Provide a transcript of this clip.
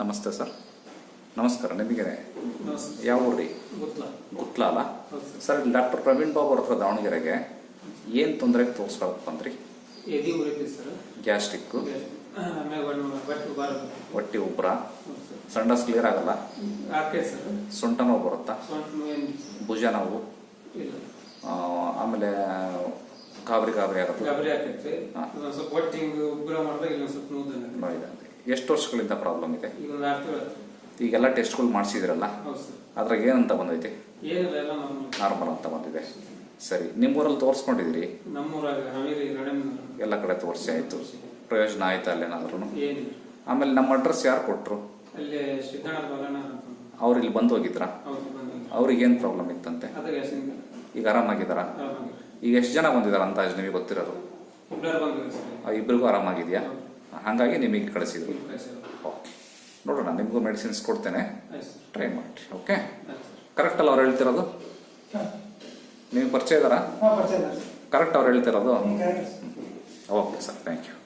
ನಮಸ್ತೆ ಸರ್. ನಮಸ್ಕಾರ. ನಿಮಗೆ ನಮಸ್ತೆ. ಯಾವ ಊರು ರೀ? ಗುತ್ಲ ಅಲ್ಲ ಸರ್. ಇಲ್ಲಿ ಡಾಕ್ಟರ್ ಪ್ರವೀಣ್ ಬಾಬು ಅವ್ರ ಹತ್ರ ದಾವಣಗೆರೆಗೆ ಏನು ತೊಂದರೆ ತೋರಿಸ್ಕೊಳಕ್ ಬಂದ್ರಿ? ಎದಿ ಉರಿತೈತೆ ಸರ್. ಗ್ಯಾಸ್ಟ್ರಿಕ್ಕು, ಆಮೇಲೆ ಹೊಟ್ಟೆ ಉಬ್ಬರ, ಸಂಡಸ್ ಕ್ಲಿಯರ್ ಆಗಲ್ಲ, ಆಗ್ತೈತೆ ಸರ್. ಸೊಂಟ ನೋವು ಬರುತ್ತಾ, ಸೊಂಟ ನೋವು ಭುಜ ನೋವು, ಇಲ್ಲ, ಆಮೇಲೆ ಗಾಬರಿ ಆಗುತ್ತೆ, ಗಾಬರಿ ಆಗ್ತೈತೆ. ಸ್ವಲ್ಪ ಹೊಟ್ಟೆ ಹಿಂಗೆ ಉಬ್ಬರ ಮಾಡಿದಾಗ ಇಲ್ಲ ಸ್ವಲ್ಪ ನೋವು. ಎಷ್ಟು ವರ್ಷಗಳಿಂದ ಪ್ರಾಬ್ಲಮ್ ಇದೆ? ಈಗ ಒಂದು 6 ತಿಂಗಳು. ಈಗೆಲ್ಲ ಟೆಸ್ಟ್ಗಳು ಮಾಡಿಸಿದ್ರಲ್ಲ, ಹೌದು ಸರ್. ಅದ್ರಾಗ ಏನಂತ ಬಂದೈತಿ? ಏನಿಲ್ಲ, ಎಲ್ಲ ನಾರ್ಮಲ್ ಅಂತ ಬಂದಿದೆ. ಸರಿ, ನಿಮ್ಮೂರಲ್ಲಿ ತೋರಿಸ್ಕೊಂಡಿದ್ದೀರಿ? ನಮ್ಮೂರಾಗ ಹಾವೇರಿ ಎಲ್ಲ ಕಡೆ ತೋರಿಸಿ ಆಯ್ತು. ಪ್ರಯೋಜನ ಆಯ್ತಾ ಅಲ್ಲೇನಾದ್ರೂ? ಏನಿಲ್ಲ. ಆಮೇಲೆ ನಮ್ಮ ಅಡ್ರೆಸ್ ಯಾರು ಕೊಟ್ರು? ಅಲ್ಲಿ ಸಿದ್ದಣ್ಣ ಬಾಲಣ್ಣ ಅಂತ. ಅವ್ರು ಇಲ್ಲಿ ಬಂದು ಹೋಗಿದ್ರಾ? ಹೌದು, ಬಂದ. ಅವ್ರಿಗೆ ಏನು ಪ್ರಾಬ್ಲಮ್ ಇತ್ತಂತೆ? ಅದು ಗ್ಯಾಸಿಂದ. ಈಗ ಆರಾಮಾಗಿದ್ದಾರಾ? ಈಗ ಎಷ್ಟು ಜನ ಬಂದಿದ್ದಾರೆ ಅಂದಾಜು ನಿಮಗೆ ಗೊತ್ತಿರೋದು? ಇಬ್ಬರು ಬಂದಿದ್ದಾರೆ ಸರ್. ಇಬ್ಬರಿಗೂ ಆರಾಮಾಗಿದೆಯಾ? ಹಾಗಾಗಿ ನಿಮಗೆ ಕಳಿಸಿದ್ರು. ಓಕೆ, ನೋಡೋಣ. ನಿಮಗೂ ಮೆಡಿಸಿನ್ಸ್ ಕೊಡ್ತೇನೆ, ಟ್ರೈ ಮಾಡಿ. ಓಕೆ, ಕರೆಕ್ಟ್ ಅಲ್ಲ ಅವ್ರು ಹೇಳ್ತಿರೋದು? ನಿಮಗೆ ಪರಿಚಯ ಇದ್ದಾರಾ? ಕರೆಕ್ಟ್ ಅವ್ರು ಹೇಳ್ತಿರೋದು? Okay sir, thank you.